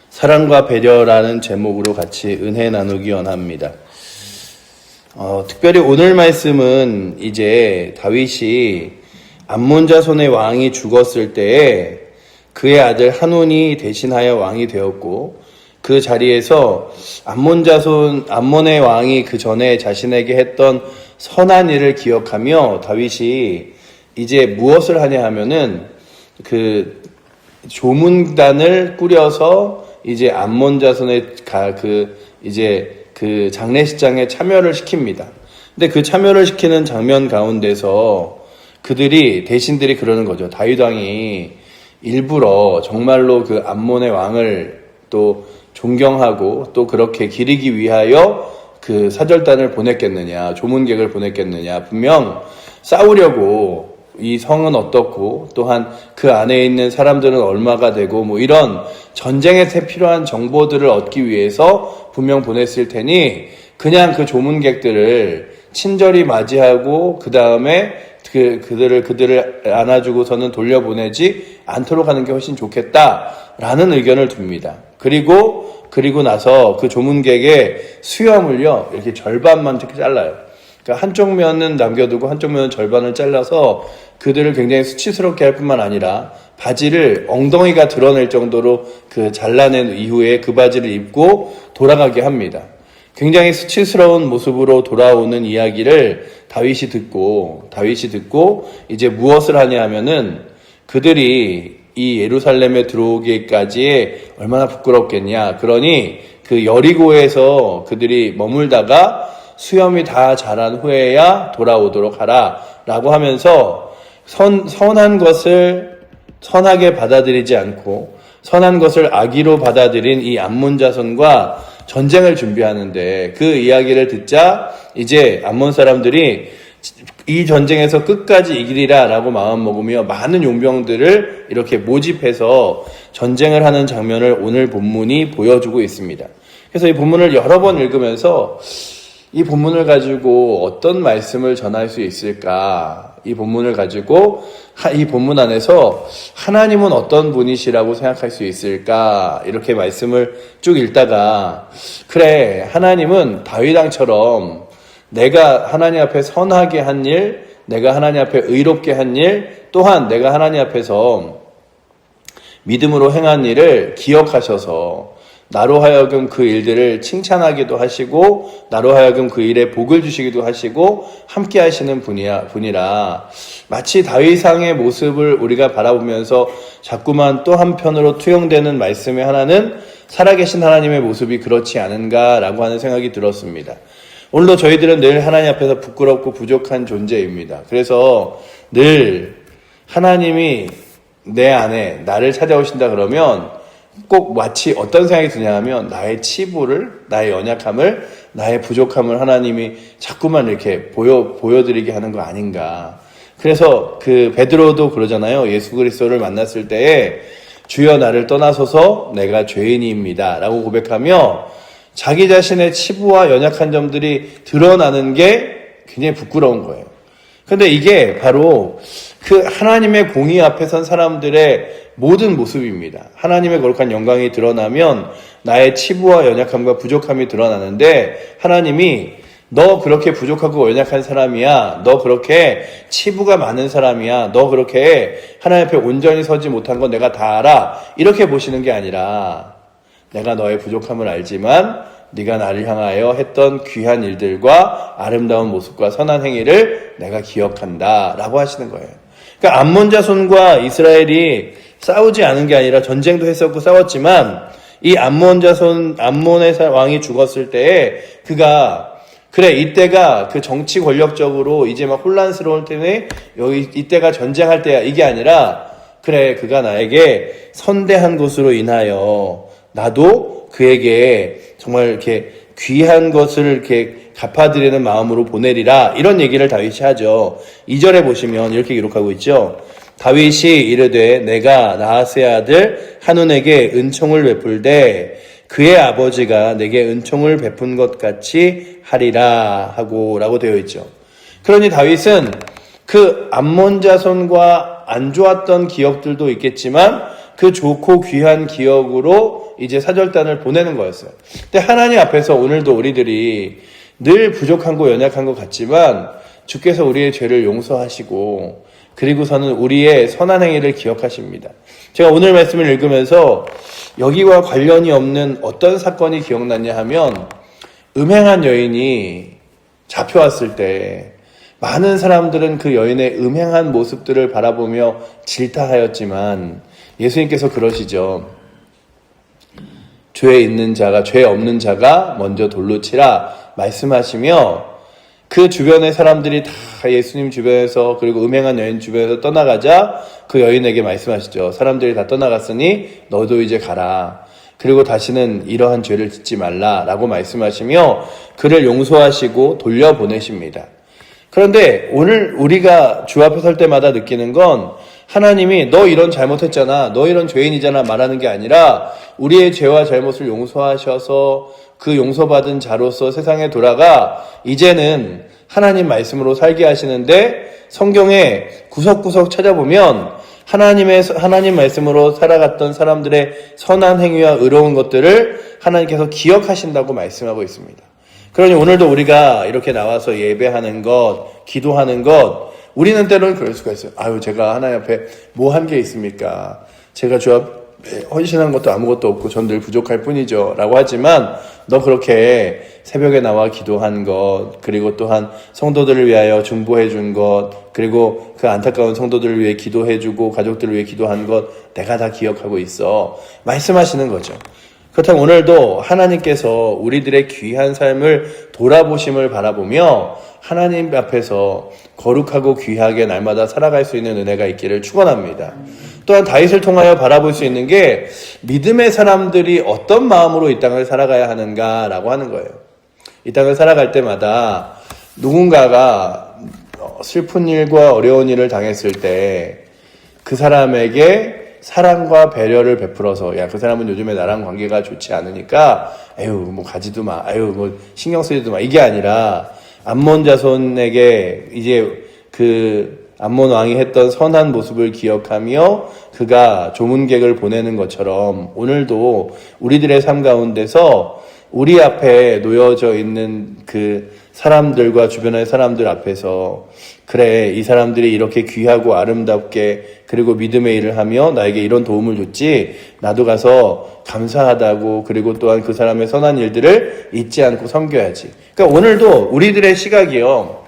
사랑과 배려라는 제목으로 같이 은혜 나누기 원합니다. 특별히 오늘 말씀은 이제 다윗이 암몬 자손의 왕이 죽었을 때에 그의 아들 한온이 대신하여 왕이 되었고, 그 자리에서 암몬의 왕이 그 전에 자신에게 했던 선한 일을 기억하며 다윗이 이제 무엇을 하냐 하면은 그 조문단을 꾸려서 이제 암몬 자손의 그 장례식장에 참여를 시킵니다. 근데 그 참여를 시키는 장면 가운데서 대신들이 그러는 거죠. 다윗 왕이 일부러 정말로 그 암몬의 왕을 또 존경하고 또 그렇게 기리기 위하여 그 사절단을 보냈겠느냐, 조문객을 보냈겠느냐. 분명 싸우려고, 이 성은 어떻고 또한 그 안에 있는 사람들은 얼마가 되고 뭐 이런 전쟁에 필요한 정보들을 얻기 위해서 분명 보냈을 테니 그냥 그 조문객들을 친절히 맞이하고 그 다음에 그들을 안아주고서는 돌려보내지 않도록 하는 게 훨씬 좋겠다라는 의견을 둡니다. 그리고 나서 그 조문객의 수염을요 이렇게 절반만 이렇게 잘라요. 그러니까 한쪽 면은 남겨두고 한쪽 면은 절반을 잘라서 그들을 굉장히 수치스럽게 할 뿐만 아니라 바지를 엉덩이가 드러낼 정도로 그 잘라낸 이후에 그 바지를 입고 돌아가게 합니다. 굉장히 수치스러운 모습으로 돌아오는 이야기를 다윗이 듣고 이제 무엇을 하냐 하면은 그들이 이 예루살렘에 들어오기까지에 얼마나 부끄럽겠냐. 그러니 그 여리고에서 그들이 머물다가 수염이 다 자란 후에야 돌아오도록 하라 라고 하면서 선한 것을 선하게 받아들이지 않고 선한 것을 악의로 받아들인 이 암몬 자손과 전쟁을 준비하는데, 그 이야기를 듣자 이제 암몬 사람들이 이 전쟁에서 끝까지 이기리라 라고 마음먹으며 많은 용병들을 이렇게 모집해서 전쟁을 하는 장면을 오늘 본문이 보여주고 있습니다. 그래서 이 본문을 여러 번 읽으면서 이 본문을 가지고 어떤 말씀을 전할 수 있을까? 이 본문을 가지고 이 본문 안에서 하나님은 어떤 분이시라고 생각할 수 있을까? 이렇게 말씀을 쭉 읽다가, 그래, 하나님은 다윗 왕처럼 내가 하나님 앞에 선하게 한 일, 내가 하나님 앞에 의롭게 한 일, 또한 내가 하나님 앞에서 믿음으로 행한 일을 기억하셔서 나로 하여금 그 일들을 칭찬하기도 하시고 나로 하여금 그 일에 복을 주시기도 하시고 함께 하시는 분이라, 마치 다윗왕의 모습을 우리가 바라보면서 자꾸만 또 한편으로 투영되는 말씀의 하나는 살아계신 하나님의 모습이 그렇지 않은가라고 하는 생각이 들었습니다. 오늘도 저희들은 늘 하나님 앞에서 부끄럽고 부족한 존재입니다. 그래서 늘 하나님이 내 안에 나를 찾아오신다 그러면 꼭 마치 어떤 생각이 드냐 하면 나의 치부를, 나의 연약함을, 나의 부족함을 하나님이 자꾸만 이렇게 보여드리게 하는 거 아닌가. 그래서 그 베드로도 그러잖아요. 예수 그리스도를 만났을 때에 주여 나를 떠나소서 내가 죄인입니다 라고 고백하며 자기 자신의 치부와 연약한 점들이 드러나는 게 굉장히 부끄러운 거예요. 근데 이게 바로 그 하나님의 공의 앞에 선 사람들의 모든 모습입니다. 하나님의 거룩한 영광이 드러나면 나의 치부와 연약함과 부족함이 드러나는데, 하나님이 너 그렇게 부족하고 연약한 사람이야, 너 그렇게 치부가 많은 사람이야, 너 그렇게 하나님 앞에 온전히 서지 못한 건 내가 다 알아, 이렇게 보시는 게 아니라 내가 너의 부족함을 알지만 네가 나를 향하여 했던 귀한 일들과 아름다운 모습과 선한 행위를 내가 기억한다 라고 하시는 거예요. 그러니까 암몬 자손과 이스라엘이 싸우지 않은 게 아니라 전쟁도 했었고 싸웠지만, 이 암몬의 왕이 죽었을 때에 이때가 그 정치 권력적으로 이제 막 혼란스러울 때문에 이때가 전쟁할 때야, 이게 아니라 그가 나에게 선대한 것으로 인하여 나도 그에게 정말 이렇게 귀한 것을 이렇게 갚아드리는 마음으로 보내리라, 이런 얘기를 다윗이 하죠. 2절에 보시면 이렇게 기록하고 있죠. 다윗이 이르되 내가 나하스의 아들 한온에게 은총을 베풀되 그의 아버지가 내게 은총을 베푼 것 같이 하리라 하고 라고 되어 있죠. 그러니 다윗은 그 암몬 자손과 안 좋았던 기억들도 있겠지만 그 좋고 귀한 기억으로 이제 사절단을 보내는 거였어요. 근데 하나님 앞에서 오늘도 우리들이 늘 부족한 거 연약한 것 같지만 주께서 우리의 죄를 용서하시고 그리고서는 우리의 선한 행위를 기억하십니다. 제가 오늘 말씀을 읽으면서 여기와 관련이 없는 어떤 사건이 기억났냐 하면 음행한 여인이 잡혀왔을 때 많은 사람들은 그 여인의 음행한 모습들을 바라보며 질타하였지만 예수님께서 그러시죠. 죄 있는 자가 죄 없는 자가 먼저 돌로 치라 말씀하시며 그 주변의 사람들이 다 예수님 주변에서 그리고 음행한 여인 주변에서 떠나가자 그 여인에게 말씀하시죠. 사람들이 다 떠나갔으니 너도 이제 가라. 그리고 다시는 이러한 죄를 짓지 말라라고 말씀하시며 그를 용서하시고 돌려보내십니다. 그런데 오늘 우리가 주 앞에 설 때마다 느끼는 건 하나님이 너 이런 잘못했잖아, 너 이런 죄인이잖아 말하는 게 아니라 우리의 죄와 잘못을 용서하셔서 그 용서받은 자로서 세상에 돌아가 이제는 하나님 말씀으로 살게 하시는데 성경에 구석구석 찾아보면 하나님 말씀으로 살아갔던 사람들의 선한 행위와 의로운 것들을 하나님께서 기억하신다고 말씀하고 있습니다. 그러니 오늘도 우리가 이렇게 나와서 예배하는 것, 기도하는 것, 우리는 때로는 그럴 수가 있어요. 아유, 제가 하나님 앞에 뭐 한 게 있습니까? 제가 주 앞에 헌신한 것도 아무것도 없고 전 늘 부족할 뿐이죠. 라고 하지만 너 그렇게 새벽에 나와 기도한 것, 그리고 또한 성도들을 위하여 중보해 준 것, 그리고 그 안타까운 성도들을 위해 기도해 주고 가족들을 위해 기도한 것 내가 다 기억하고 있어. 말씀하시는 거죠. 그렇다면 오늘도 하나님께서 우리들의 귀한 삶을 돌아보심을 바라보며 하나님 앞에서 거룩하고 귀하게 날마다 살아갈 수 있는 은혜가 있기를 축원합니다. 또한 다윗을 통하여 바라볼 수 있는 게 믿음의 사람들이 어떤 마음으로 이 땅을 살아가야 하는가라고 하는 거예요. 이 땅을 살아갈 때마다 누군가가 슬픈 일과 어려운 일을 당했을 때 그 사람에게 사랑과 배려를 베풀어서 야, 그 사람은 요즘에 나랑 관계가 좋지 않으니까 에휴 뭐 가지도 마, 에휴 뭐 신경 쓰지도 마, 이게 아니라 암몬 자손에게 이제 그 암몬 왕이 했던 선한 모습을 기억하며 그가 조문객을 보내는 것처럼 오늘도 우리들의 삶 가운데서 우리 앞에 놓여져 있는 그 사람들과 주변의 사람들 앞에서 그래, 이 사람들이 이렇게 귀하고 아름답게 그리고 믿음의 일을 하며 나에게 이런 도움을 줬지, 나도 가서 감사하다고 그리고 또한 그 사람의 선한 일들을 잊지 않고 섬겨야지. 그러니까 오늘도 우리들의 시각이요,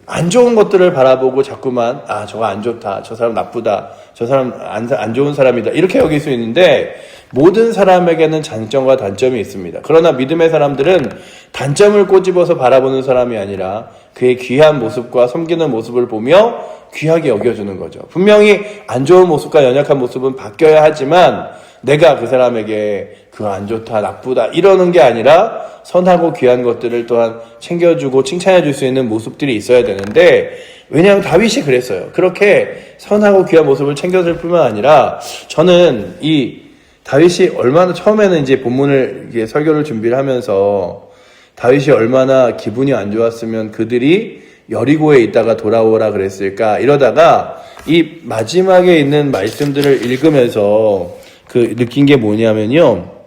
안 좋은 것들을 바라보고 자꾸만 아 저거 안 좋다, 저 사람 나쁘다, 저 사람 안 좋은 사람이다 이렇게 여길 수 있는데 모든 사람에게는 장점과 단점이 있습니다. 그러나 믿음의 사람들은 단점을 꼬집어서 바라보는 사람이 아니라 그의 귀한 모습과 섬기는 모습을 보며 귀하게 여겨주는 거죠. 분명히 안 좋은 모습과 연약한 모습은 바뀌어야 하지만 내가 그 사람에게 그거 안 좋다, 나쁘다 이러는 게 아니라 선하고 귀한 것들을 또한 챙겨주고 칭찬해 줄 수 있는 모습들이 있어야 되는데, 왜냐하면 다윗이 그랬어요. 그렇게 선하고 귀한 모습을 챙겨줄 뿐만 아니라 저는 이 다윗이 얼마나 처음에는 이제 본문을 이게 설교를 준비를 하면서 다윗이 얼마나 기분이 안 좋았으면 그들이 여리고에 있다가 돌아오라 그랬을까 이러다가 이 마지막에 있는 말씀들을 읽으면서 그 느낀 게 뭐냐면요,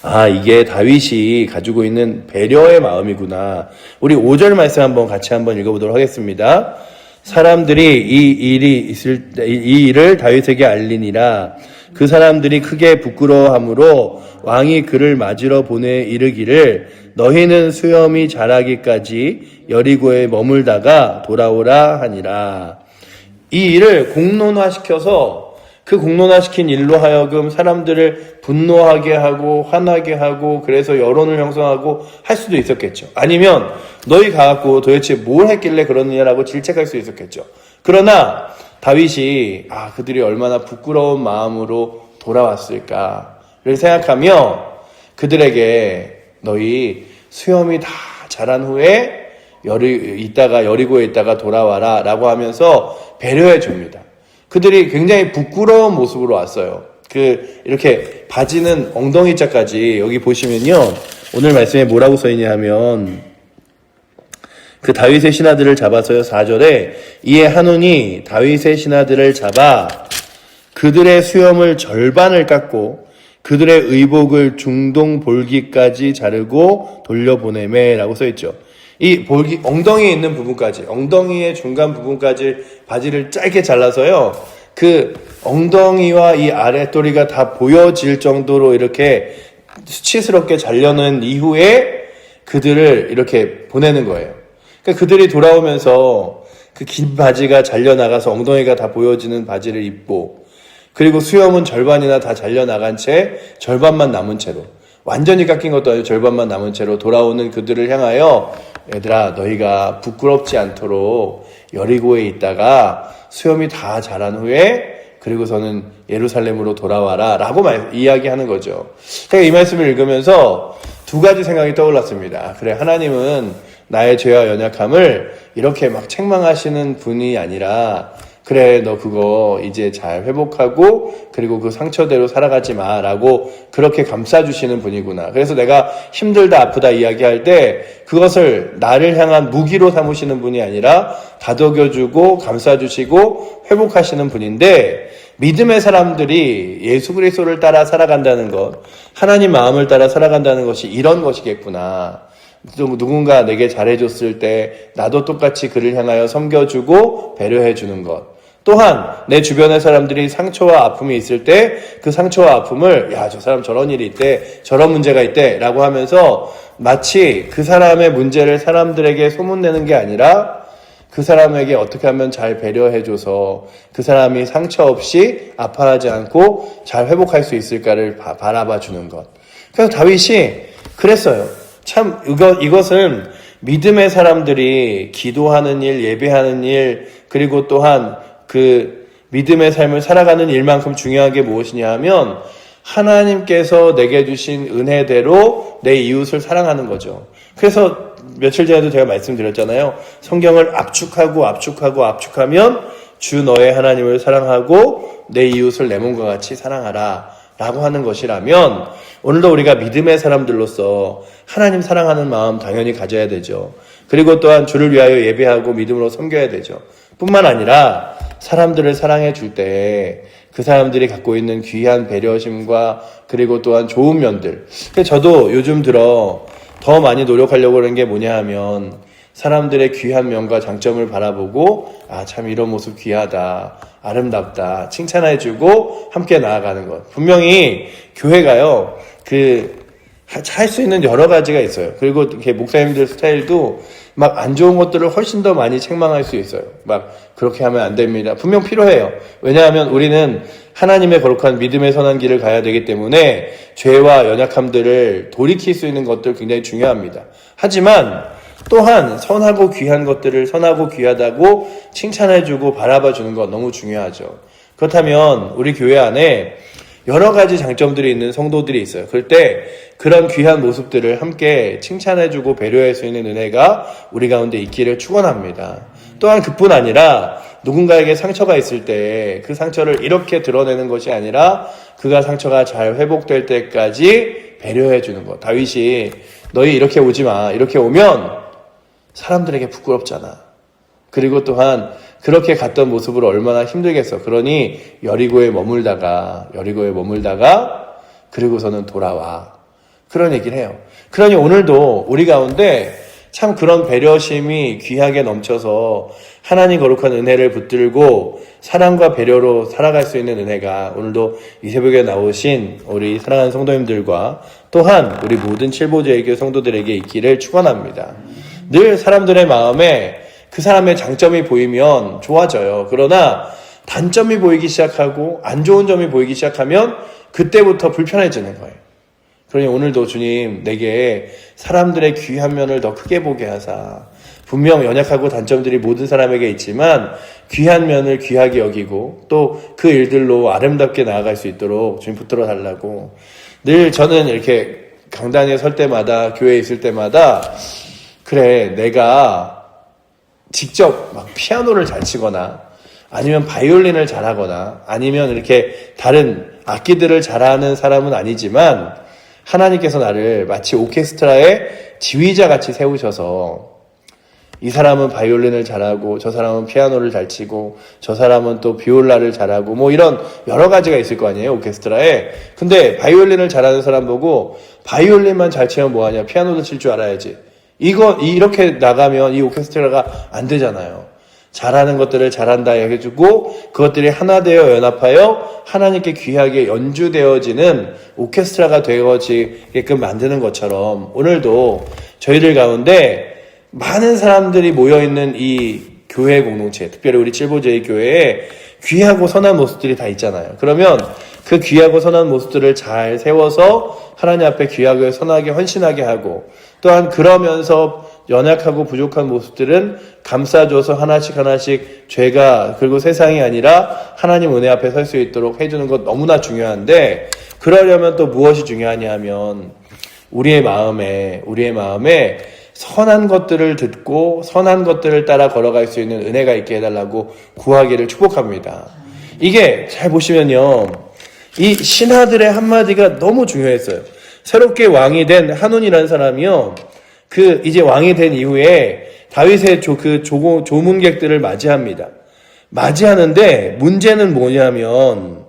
아 이게 다윗이 가지고 있는 배려의 마음이구나. 우리 5절 말씀 같이 한번 읽어보도록 하겠습니다. 사람들이 이 일을 다윗에게 알리니라. 그 사람들이 크게 부끄러워하므로 왕이 그를 맞으러 보내 이르기를 너희는 수염이 자라기까지 여리고에 머물다가 돌아오라 하니라. 이 일을 공론화시켜서 그 공론화시킨 일로 하여금 사람들을 분노하게 하고 화나게 하고 그래서 여론을 형성하고 할 수도 있었겠죠. 아니면 너희 가갖고 도대체 뭘 했길래 그러느냐라고 질책할 수 있었겠죠. 그러나 다윗이 그들이 얼마나 부끄러운 마음으로 돌아왔을까를 생각하며 그들에게 너희 수염이 다 자란 후에 여리고에 있다가 돌아와라 라고 하면서 배려해 줍니다. 그들이 굉장히 부끄러운 모습으로 왔어요. 이렇게 바지는 엉덩이자까지, 여기 보시면요, 오늘 말씀에 뭐라고 써있냐 하면, 그 다윗의 신하들을 잡아서요, 4절에, 이에 한온이 다윗의 신하들을 잡아 그들의 수염을 절반을 깎고 그들의 의복을 중동 볼기까지 자르고 돌려보내매라고 써있죠. 이 볼기, 엉덩이에 있는 부분까지, 엉덩이의 중간 부분까지 바지를 짧게 잘라서요. 그 엉덩이와 이 아랫도리가 다 보여질 정도로 이렇게 수치스럽게 잘려낸 이후에 그들을 이렇게 보내는 거예요. 그러니까 그들이 돌아오면서 그 긴 바지가 잘려나가서 엉덩이가 다 보여지는 바지를 입고, 그리고 수염은 절반이나 다 잘려나간 채 절반만 남은 채로, 완전히 깎인 것도 아니고 절반만 남은 채로 돌아오는 그들을 향하여, 얘들아 너희가 부끄럽지 않도록 여리고에 있다가 수염이 다 자란 후에 그리고서는 예루살렘으로 돌아와라 라고 이야기하는 거죠. 제가 이 말씀을 읽으면서 두 가지 생각이 떠올랐습니다. 그래, 하나님은 나의 죄와 연약함을 이렇게 막 책망하시는 분이 아니라, 그래 너 그거 이제 잘 회복하고 그리고 그 상처대로 살아가지 마 라고 그렇게 감싸주시는 분이구나. 그래서 내가 힘들다 아프다 이야기할 때 그것을 나를 향한 무기로 삼으시는 분이 아니라 다독여주고 감싸주시고 회복하시는 분인데, 믿음의 사람들이 예수 그리스도를 따라 살아간다는 것, 하나님 마음을 따라 살아간다는 것이 이런 것이겠구나. 또 누군가 내게 잘해줬을 때 나도 똑같이 그를 향하여 섬겨주고 배려해주는 것. 또한 내 주변의 사람들이 상처와 아픔이 있을 때 그 상처와 아픔을, 야, 저 사람 저런 일이 있대, 저런 문제가 있대 라고 하면서 마치 그 사람의 문제를 사람들에게 소문내는 게 아니라 그 사람에게 어떻게 하면 잘 배려해줘서 그 사람이 상처 없이 아파하지 않고 잘 회복할 수 있을까를 바라봐 주는 것. 그래서 다윗이 그랬어요. 참 이것은 믿음의 사람들이 기도하는 일, 예배하는 일, 그리고 또한 그 믿음의 삶을 살아가는 일만큼 중요한 게 무엇이냐 하면 하나님께서 내게 주신 은혜대로 내 이웃을 사랑하는 거죠. 그래서 며칠 전에도 제가 말씀드렸잖아요. 성경을 압축하면 주 너의 하나님을 사랑하고 내 이웃을 내 몸과 같이 사랑하라 라고 하는 것이라면, 오늘도 우리가 믿음의 사람들로서 하나님 사랑하는 마음 당연히 가져야 되죠. 그리고 또한 주를 위하여 예배하고 믿음으로 섬겨야 되죠. 뿐만 아니라 사람들을 사랑해 줄 때 그 사람들이 갖고 있는 귀한 배려심과 그리고 또한 좋은 면들. 저도 요즘 들어 더 많이 노력하려고 하는 게 뭐냐 하면 사람들의 귀한 면과 장점을 바라보고, 아, 참 이런 모습 귀하다, 아름답다, 칭찬해주고 함께 나아가는 것. 분명히 교회가요, 할 수 있는 여러 가지가 있어요. 그리고 이렇게 목사님들 스타일도 막 안 좋은 것들을 훨씬 더 많이 책망할 수 있어요. 막 그렇게 하면 안 됩니다. 분명 필요해요. 왜냐하면 우리는 하나님의 거룩한 믿음의 선한 길을 가야 되기 때문에 죄와 연약함들을 돌이킬 수 있는 것들 굉장히 중요합니다. 하지만 또한 선하고 귀한 것들을 선하고 귀하다고 칭찬해주고 바라봐주는 것 너무 중요하죠. 그렇다면 우리 교회 안에 여러 가지 장점들이 있는 성도들이 있어요. 그럴 때 그런 귀한 모습들을 함께 칭찬해주고 배려할 수 있는 은혜가 우리 가운데 있기를 축원합니다. 또한 그뿐 아니라 누군가에게 상처가 있을 때 그 상처를 이렇게 드러내는 것이 아니라 그가 상처가 잘 회복될 때까지 배려해주는 것. 다윗이 너희 이렇게 오지 마. 이렇게 오면 사람들에게 부끄럽잖아. 그리고 또한 그렇게 갔던 모습으로 얼마나 힘들겠어. 그러니 여리고에 머물다가 그리고서는 돌아와. 그런 얘기를 해요. 그러니 오늘도 우리 가운데 참 그런 배려심이 귀하게 넘쳐서 하나님 거룩한 은혜를 붙들고 사랑과 배려로 살아갈 수 있는 은혜가 오늘도 이 새벽에 나오신 우리 사랑하는 성도님들과 또한 우리 모든 칠보제의교 성도들에게 있기를 축원합니다. 늘 사람들의 마음에 그 사람의 장점이 보이면 좋아져요. 그러나 단점이 보이기 시작하고 안 좋은 점이 보이기 시작하면 그때부터 불편해지는 거예요. 그러니 오늘도 주님 내게 사람들의 귀한 면을 더 크게 보게 하사, 분명 연약하고 단점들이 모든 사람에게 있지만 귀한 면을 귀하게 여기고 또 그 일들로 아름답게 나아갈 수 있도록 주님 붙들어 달라고. 늘 저는 이렇게 강단에 설 때마다, 교회에 있을 때마다, 그래 내가 직접 막 피아노를 잘 치거나 아니면 바이올린을 잘하거나 아니면 이렇게 다른 악기들을 잘하는 사람은 아니지만 하나님께서 나를 마치 오케스트라의 지휘자 같이 세우셔서 이 사람은 바이올린을 잘하고 저 사람은 피아노를 잘 치고 저 사람은 또 비올라를 잘하고 뭐 이런 여러 가지가 있을 거 아니에요, 오케스트라에. 근데 바이올린을 잘하는 사람 보고 바이올린만 잘 치면 뭐하냐, 피아노도 칠 줄 알아야지, 이렇게 나가면 이 오케스트라가 안 되잖아요. 잘하는 것들을 잘한다 해주고 그것들이 하나 되어 연합하여 하나님께 귀하게 연주되어지는 오케스트라가 되어지게끔 만드는 것처럼 오늘도 저희들 가운데 많은 사람들이 모여있는 이 교회 공동체, 특별히 우리 칠보제의 교회에 귀하고 선한 모습들이 다 있잖아요. 그러면 그 귀하고 선한 모습들을 잘 세워서 하나님 앞에 귀하게 선하게 헌신하게 하고, 또한 그러면서 연약하고 부족한 모습들은 감싸줘서 하나씩 죄가 그리고 세상이 아니라 하나님 은혜 앞에 설 수 있도록 해주는 것 너무나 중요한데, 그러려면 또 무엇이 중요하냐 하면 우리의 마음에 선한 것들을 듣고 선한 것들을 따라 걸어갈 수 있는 은혜가 있게 해달라고 구하기를 축복합니다. 이게 잘 보시면요, 이 신하들의 한마디가 너무 중요했어요. 새롭게 왕이 된 한온이라는 사람이요, 이제 왕이 된 이후에 다윗의 조문객들을 맞이합니다. 맞이하는데 문제는 뭐냐면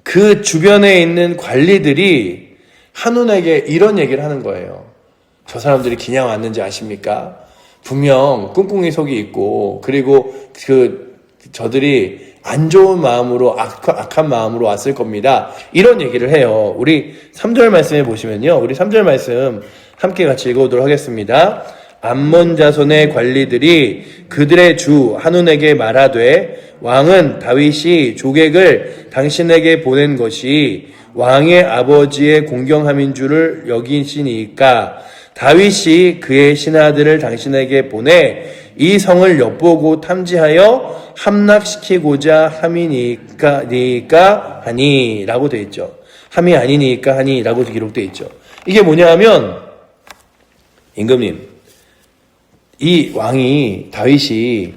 그 주변에 있는 관리들이 한온에게 이런 얘기를 하는 거예요. 저 사람들이 그냥 왔는지 아십니까? 분명 꿍꿍이 속이 있고, 그리고 저들이 안 좋은 마음으로, 악한 마음으로 왔을 겁니다. 이런 얘기를 해요. 우리 3절 말씀에 보시면요, 우리 3절 말씀 함께 같이 읽어보도록 하겠습니다. 암몬 자손의 관리들이 그들의 주 한온에게 말하되, 왕은 다윗이 조객을 당신에게 보낸 것이 왕의 아버지의 공경함인 줄을 여기시니까 다윗이 그의 신하들을 당신에게 보내 이 성을 엿보고 탐지하여 함락시키고자 함이니까 하니 라고 되어 있죠. 함이 아니니까 하니 라고 기록되어 있죠. 이게 뭐냐 하면, 임금님, 이 왕이 다윗이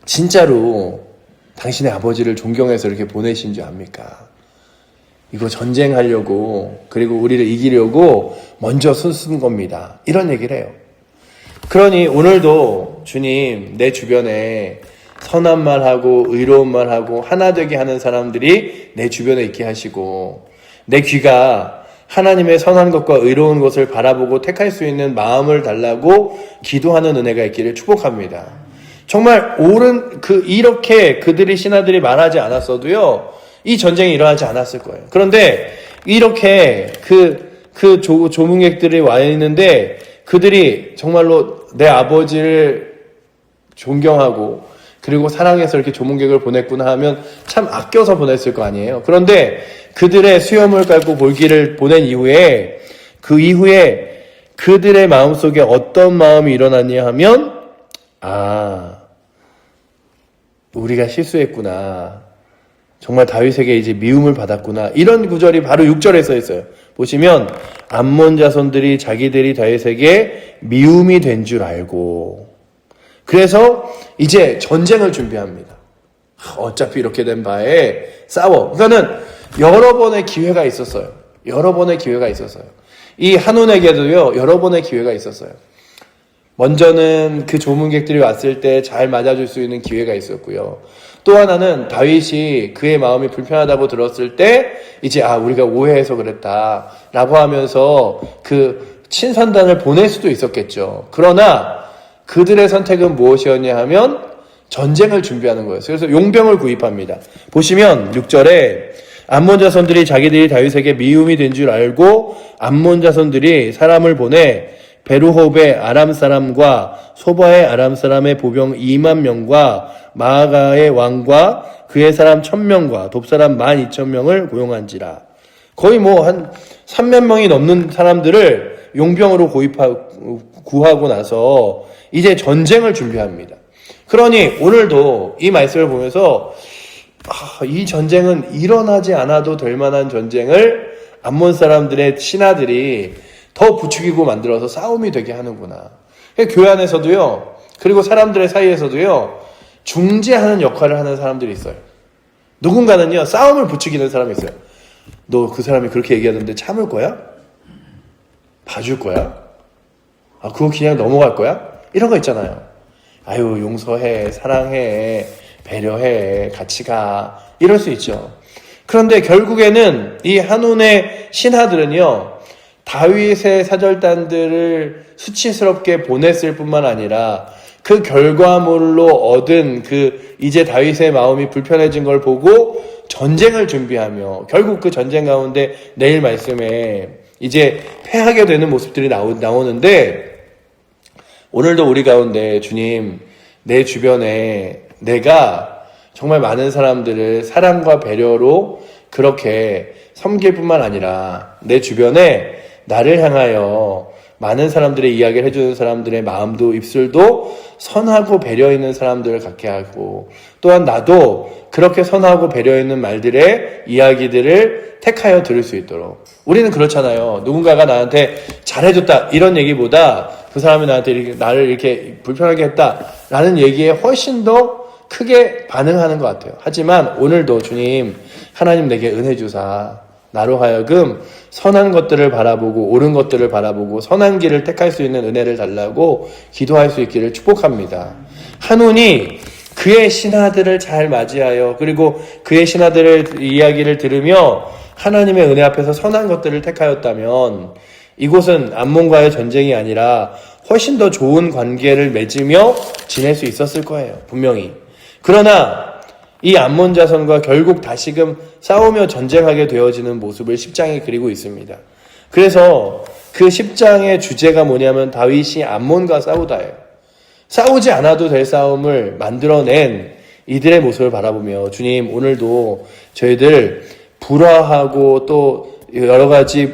진짜로 당신의 아버지를 존경해서 이렇게 보내신 줄 압니까? 이거 전쟁하려고, 그리고 우리를 이기려고 먼저 쓴 겁니다. 이런 얘기를 해요. 그러니 오늘도 주님, 내 주변에 선한 말하고 의로운 말하고 하나 되게 하는 사람들이 내 주변에 있게 하시고, 내 귀가 하나님의 선한 것과 의로운 것을 바라보고 택할 수 있는 마음을 달라고 기도하는 은혜가 있기를 축복합니다. 정말 이렇게 그들이 신하들이 말하지 않았어도요, 이 전쟁이 일어나지 않았을 거예요. 그런데 이렇게 조문객들이 와 있는데 그들이 정말로 내 아버지를 존경하고 그리고 사랑해서 이렇게 조문객을 보냈구나 하면 참 아껴서 보냈을 거 아니에요. 그런데 그들의 수염을 깔고 볼기를 보낸 이후에, 그 이후에 그들의 마음속에 어떤 마음이 일어났냐 하면, 우리가 실수했구나, 정말 다윗에게 이제 미움을 받았구나, 이런 구절이 바로 6절에 써 있어요. 보시면 암몬 자손들이 자기들이 다윗에게 미움이 된 줄 알고, 그래서 이제 전쟁을 준비합니다. 어차피 이렇게 된 바에 싸워. 그러니까는 여러 번의 기회가 있었어요. 이 한온에게도요, 여러 번의 기회가 있었어요. 먼저는 그 조문객들이 왔을 때 잘 맞아줄 수 있는 기회가 있었고요. 또 하나는 다윗이 그의 마음이 불편하다고 들었을 때 이제 우리가 오해해서 그랬다 라고 하면서 그 친선단을 보낼 수도 있었겠죠. 그러나 그들의 선택은 무엇이었냐 하면 전쟁을 준비하는 거였어요. 그래서 용병을 구입합니다. 보시면 6절에 암몬 자손들이 자기들이 다윗에게 미움이 된 줄 알고 암몬 자손들이 사람을 보내 베르홉의 아람 사람과 소바의 아람 사람의 보병 2만 명과 마아가의 왕과 그의 사람 1000명과 돕사람 12,000명을 고용한지라. 거의 한 3만 명이 넘는 사람들을 용병으로 구하고 나서 이제 전쟁을 준비합니다. 그러니 오늘도 이 말씀을 보면서 이 전쟁은 일어나지 않아도 될 만한 전쟁을 암몬 사람들의 신하들이 더 부추기고 만들어서 싸움이 되게 하는구나. 교회 안에서도요, 그리고 사람들의 사이에서도요, 중재하는 역할을 하는 사람들이 있어요. 누군가는요, 싸움을 부추기는 사람이 있어요. 너 그 사람이 그렇게 얘기하던데 참을 거야? 봐줄 거야? 그거 그냥 넘어갈 거야? 이런 거 있잖아요. 아유, 용서해, 사랑해, 배려해, 같이 가, 이럴 수 있죠. 그런데 결국에는 이 한온의 신하들은요, 다윗의 사절단들을 수치스럽게 보냈을 뿐만 아니라 그 결과물로 얻은 이제 다윗의 마음이 불편해진 걸 보고 전쟁을 준비하며 결국 그 전쟁 가운데 내일 말씀에 이제 패하게 되는 모습들이 나오는데, 오늘도 우리 가운데 주님, 내 주변에 내가 정말 많은 사람들을 사랑과 배려로 그렇게 섬길 뿐만 아니라 내 주변에 나를 향하여 많은 사람들의 이야기를 해주는 사람들의 마음도 입술도 선하고 배려 있는 사람들을 갖게 하고, 또한 나도 그렇게 선하고 배려 있는 말들의 이야기들을 택하여 들을 수 있도록. 우리는 그렇잖아요. 누군가가 나한테 잘해줬다 이런 얘기보다 그 사람이 나한테 나를 이렇게 불편하게 했다라는 얘기에 훨씬 더 크게 반응하는 것 같아요. 하지만 오늘도 주님, 하나님 내게 은혜 주사 나로 하여금 선한 것들을 바라보고 옳은 것들을 바라보고 선한 길을 택할 수 있는 은혜를 달라고 기도할 수 있기를 축복합니다. 한온이 그의 신하들을 잘 맞이하여 그리고 그의 신하들의 이야기를 들으며 하나님의 은혜 앞에서 선한 것들을 택하였다면 이곳은 암몬과의 전쟁이 아니라 훨씬 더 좋은 관계를 맺으며 지낼 수 있었을 거예요. 분명히. 그러나 이 암몬 자손과 결국 다시금 싸우며 전쟁하게 되어지는 모습을 10장에 그리고 있습니다. 그래서 그 10장의 주제가 뭐냐면 다윗이 암몬과 싸우다예요. 싸우지 않아도 될 싸움을 만들어낸 이들의 모습을 바라보며 주님, 오늘도 저희들 불화하고 또 여러 가지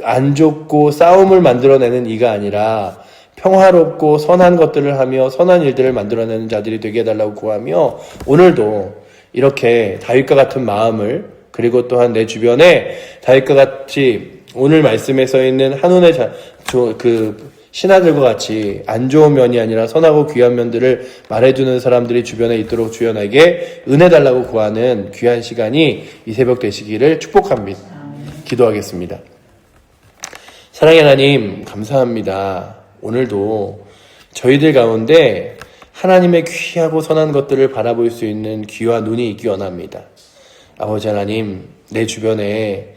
안 좋고 싸움을 만들어내는 이가 아니라 평화롭고 선한 것들을 하며 선한 일들을 만들어내는 자들이 되게 해달라고 구하며, 오늘도 이렇게 다윗과 같은 마음을, 그리고 또한 내 주변에 다윗과 같이 오늘 말씀에 써 있는 한온의 신하들과 같이 안 좋은 면이 아니라 선하고 귀한 면들을 말해주는 사람들이 주변에 있도록 주연에게 은혜 달라고 구하는 귀한 시간이 이 새벽 되시기를 축복합니다. 기도하겠습니다. 사랑의 하나님, 감사합니다. 오늘도 저희들 가운데 하나님의 귀하고 선한 것들을 바라볼 수 있는 귀와 눈이 있기 원합니다. 아버지 하나님, 내 주변에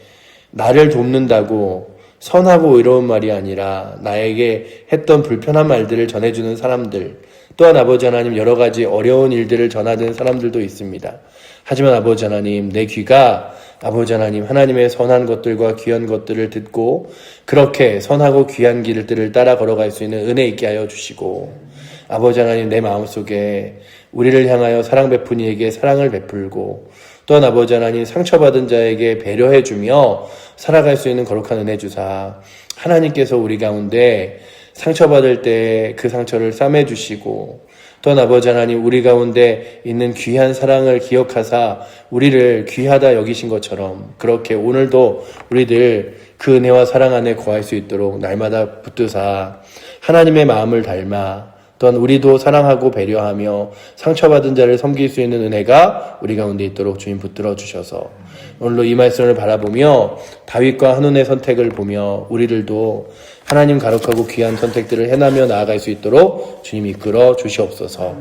나를 돕는다고 선하고 의로운 말이 아니라 나에게 했던 불편한 말들을 전해주는 사람들, 또한 아버지 하나님 여러 가지 어려운 일들을 전하는 사람들도 있습니다. 하지만 아버지 하나님, 내 귀가 아버지 하나님, 하나님의 선한 것들과 귀한 것들을 듣고 그렇게 선하고 귀한 길들을 따라 걸어갈 수 있는 은혜 있게 하여 주시고, 아버지 하나님, 내 마음속에 우리를 향하여 사랑 베푼 이에게 사랑을 베풀고, 또한 아버지 하나님, 상처받은 자에게 배려해주며 살아갈 수 있는 거룩한 은혜 주사, 하나님께서 우리 가운데 상처받을 때 그 상처를 싸매주시고, 또한 아버지 하나님, 우리 가운데 있는 귀한 사랑을 기억하사 우리를 귀하다 여기신 것처럼 그렇게 오늘도 우리들 그 은혜와 사랑 안에 거할 수 있도록 날마다 붙드사 하나님의 마음을 닮아, 또한 우리도 사랑하고 배려하며 상처받은 자를 섬길 수 있는 은혜가 우리 가운데 있도록 주님 붙들어 주셔서, 오늘도 이 말씀을 바라보며 다윗과 한온의 선택을 보며 우리들도 하나님 거룩하고 귀한 선택들을 해나며 나아갈 수 있도록 주님 이끌어 주시옵소서.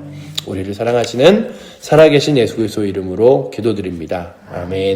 우리를 사랑하시는 살아계신 예수 그리스도 이름으로 기도드립니다. 아멘.